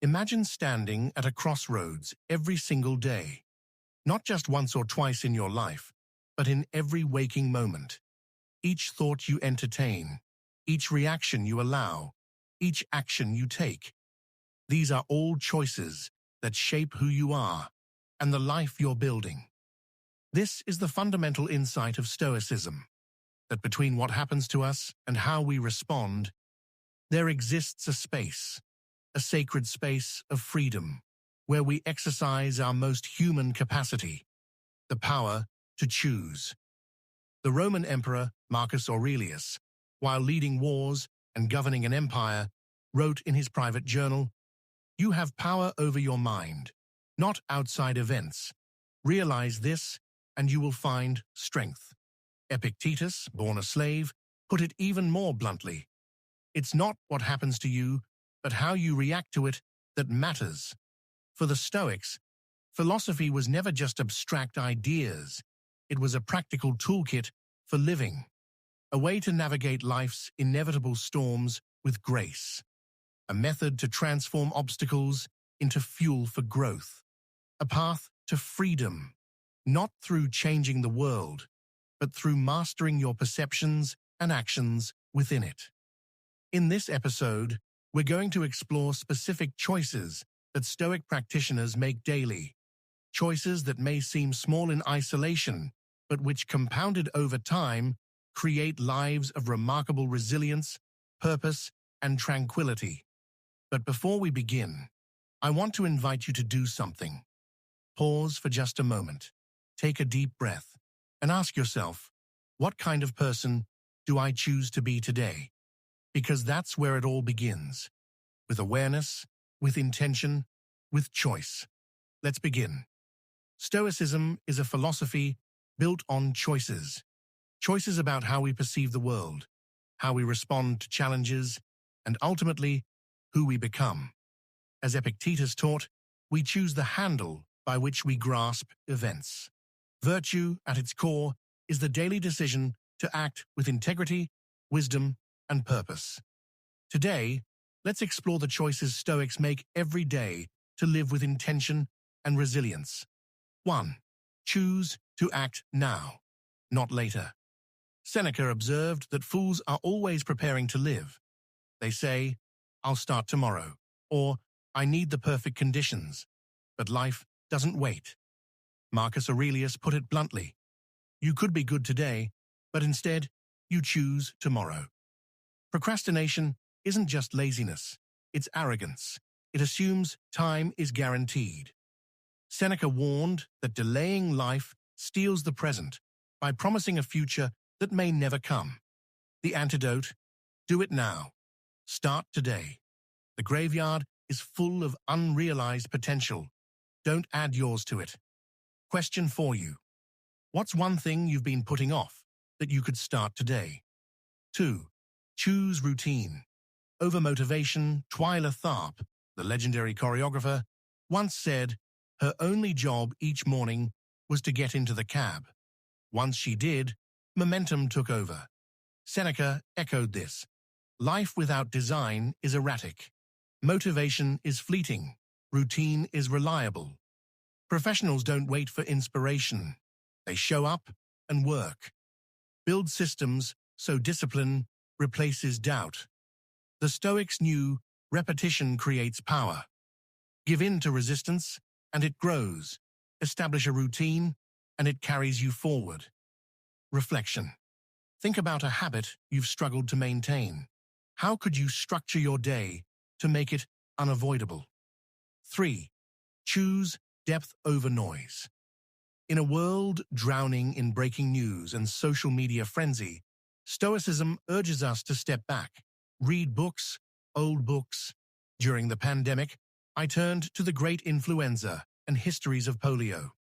Imagine standing at a crossroads every single day, not just once or twice in your life, but in every waking moment. Each thought you entertain, each reaction you allow, each action you take. These are all choices that shape who you are and the life you're building. This is the fundamental insight of Stoicism, that between what happens to us and how we respond, there exists a space, a sacred space of freedom, where we exercise our most human capacity, the power to choose. The Roman Emperor Marcus Aurelius, while leading wars and governing an empire, wrote in his private journal, "You have power over your mind, not outside events. Realize this, and you will find strength." Epictetus, born a slave, put it even more bluntly. It's not what happens to you, but how you react to it that matters. For the Stoics, philosophy was never just abstract ideas. It was a practical toolkit for living, a way to navigate life's inevitable storms with grace, a method to transform obstacles into fuel for growth, a path to freedom, not through changing the world, but through mastering your perceptions and actions within it. In this episode, we're going to explore specific choices that Stoic practitioners make daily, choices that may seem small in isolation, but which, compounded over time, create lives of remarkable resilience, purpose, and tranquility. But before we begin, I want to invite you to do something. Pause for just a moment, take a deep breath, and ask yourself, what kind of person do I choose to be today? Because that's where it all begins, with awareness, with intention, with choice. Let's begin. Stoicism is a philosophy built on choices. Choices about how we perceive the world, how we respond to challenges, and ultimately, who we become. As Epictetus taught, we choose the handle by which we grasp events. Virtue, at its core, is the daily decision to act with integrity, wisdom, and purpose. Today, let's explore the choices Stoics make every day to live with intention and resilience. 1. Choose to act now, not later. Seneca observed that fools are always preparing to live. They say, "I'll start tomorrow," or "I need the perfect conditions," but life doesn't wait. Marcus Aurelius put it bluntly, "You could be good today, but instead, you choose tomorrow." Procrastination isn't just laziness, it's arrogance. It assumes time is guaranteed. Seneca warned that delaying life steals the present by promising a future that may never come. The antidote: do it now. Start today. The graveyard is full of unrealized potential. Don't add yours to it. Question for you. What's one thing you've been putting off that you could start today? 2. Choose routine. Overmotivation. Twyla Tharp, the legendary choreographer, once said her only job each morning was to get into the cab. Once she did, momentum took over. Seneca echoed this. Life without design is erratic. Motivation is fleeting. Routine is reliable. Professionals don't wait for inspiration. They show up and work. Build systems so discipline replaces doubt. The Stoics knew repetition creates power. Give in to resistance, and it grows. Establish a routine, and it carries you forward. Reflection. Think about a habit you've struggled to maintain. How could you structure your day to make it unavoidable? 3. Choose depth over noise. In a world drowning in breaking news and social media frenzy, Stoicism urges us to step back, read books, old books. During the pandemic, I turned to The Great Influenza and Histories of Polio.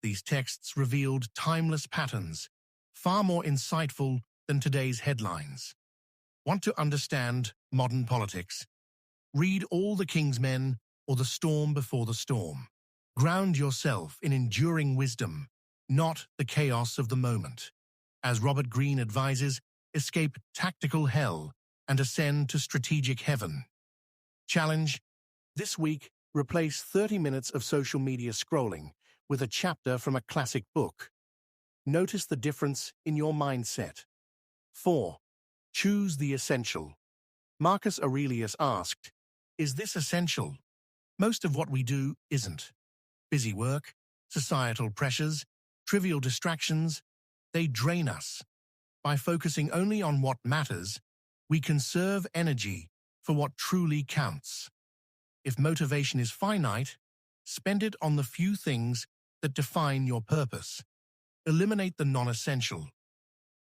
These texts revealed timeless patterns, far more insightful than today's headlines. Want to understand modern politics? Read All the King's Men or The Storm Before the Storm. Ground yourself in enduring wisdom, not the chaos of the moment. As Robert Greene advises, escape tactical hell and ascend to strategic heaven. Challenge: This week, replace 30 minutes of social media scrolling with a chapter from a classic book. Notice the difference in your mindset. 4. Choose the essential. Marcus Aurelius asked, "Is this essential?" Most of what we do isn't. Busy work, societal pressures, trivial distractions, they drain us. By focusing only on what matters, we conserve energy for what truly counts. If motivation is finite, spend it on the few things that define your purpose. Eliminate the non-essential,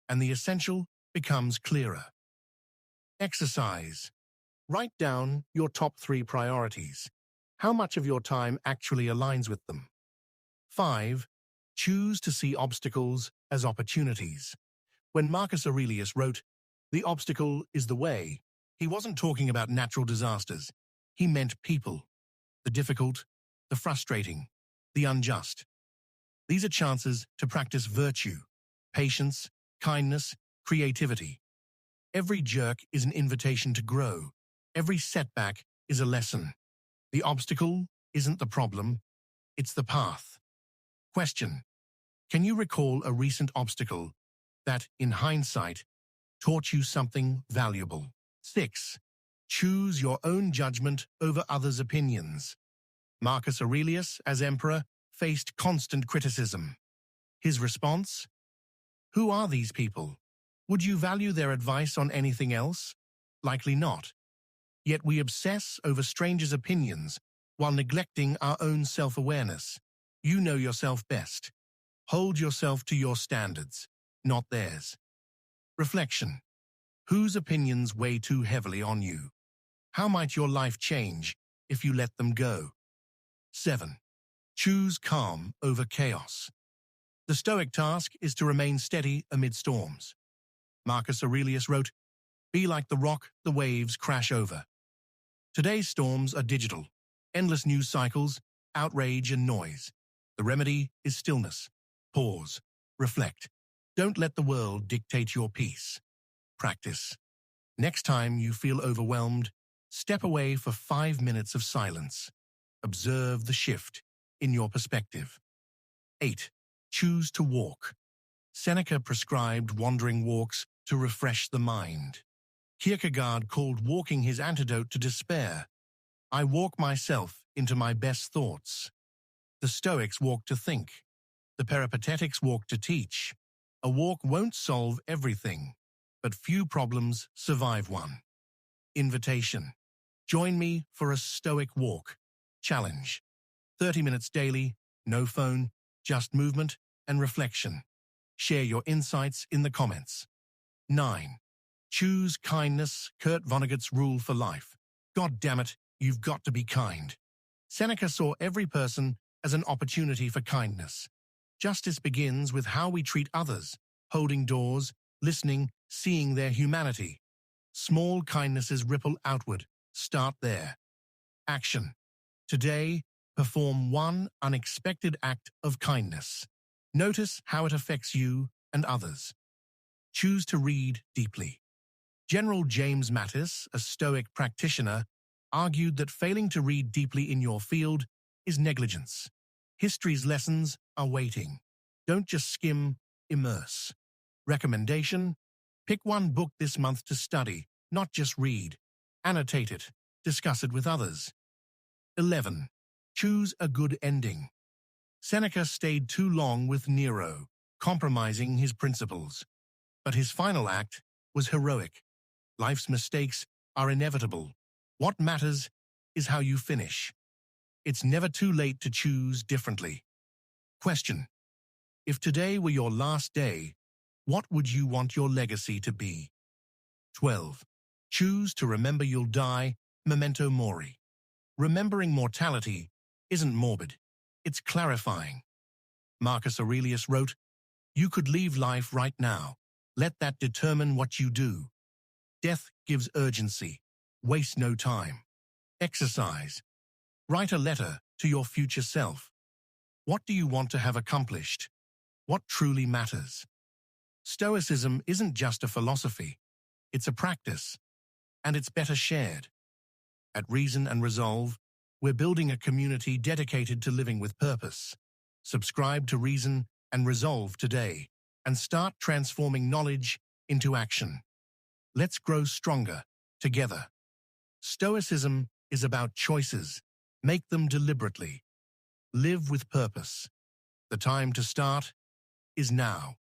and the essential becomes clearer. Exercise. Write down your top 3 priorities. How much of your time actually aligns with them? 5. Choose to see obstacles as opportunities. When Marcus Aurelius wrote, "The obstacle is the way," he wasn't talking about natural disasters. He meant people. The difficult, the frustrating, the unjust. These are chances to practice virtue, patience, kindness, creativity. Every jerk is an invitation to grow. Every setback is a lesson. The obstacle isn't the problem, it's the path. Question: can you recall a recent obstacle that, in hindsight, taught you something valuable? 6. Choose your own judgment over others' opinions. Marcus Aurelius, as emperor, faced constant criticism. His response? Who are these people? Would you value their advice on anything else? Likely not. Yet we obsess over strangers' opinions while neglecting our own self-awareness. You know yourself best. Hold yourself to your standards, not theirs. Reflection. Whose opinions weigh too heavily on you? How might your life change if you let them go? 7. Choose calm over chaos. The Stoic task is to remain steady amid storms. Marcus Aurelius wrote, "Be like the rock the waves crash over." Today's storms are digital, endless news cycles, outrage and noise. The remedy is stillness. Pause. Reflect. Don't let the world dictate your peace. Practice. Next time you feel overwhelmed, step away for 5 minutes of silence. Observe the shift in your perspective. 8. Choose to walk. Seneca prescribed wandering walks to refresh the mind. Kierkegaard called walking his antidote to despair. I walk myself into my best thoughts. The Stoics walk to think. The Peripatetics walk to teach. A walk won't solve everything, but few problems survive one. Invitation. Join me for a Stoic walk. Challenge. 30 minutes daily, no phone, just movement and reflection. Share your insights in the comments. 9. Choose kindness, Kurt Vonnegut's rule for life. God damn it, you've got to be kind. Seneca saw every person as an opportunity for kindness. Justice begins with how we treat others, holding doors, listening, seeing their humanity. Small kindnesses ripple outward. Start there. Action. Today, perform one unexpected act of kindness. Notice how it affects you and others. Choose to read deeply. General James Mattis, a Stoic practitioner, argued that failing to read deeply in your field is negligence. History's lessons are waiting. Don't just skim, immerse. Recommendation: pick one book this month to study, not just read. Annotate it. Discuss it with others. 11. Choose a good ending. Seneca stayed too long with Nero, compromising his principles. But his final act was heroic. Life's mistakes are inevitable. What matters is how you finish. It's never too late to choose differently. Question: if today were your last day, what would you want your legacy to be? 12. Choose to remember you'll die, memento mori. Remembering mortality isn't morbid, it's clarifying. Marcus Aurelius wrote, "You could leave life right now. Let that determine what you do." Death gives urgency. Waste no time. Exercise. Write a letter to your future self. What do you want to have accomplished? What truly matters? Stoicism isn't just a philosophy. It's a practice, and it's better shared. At Reason and Resolve, We're building a community dedicated to living with purpose. Subscribe to Reason and Resolve today and start transforming knowledge into action. Let's grow stronger together. Stoicism is about choices. Make them deliberately. Live with purpose. The time to start is now.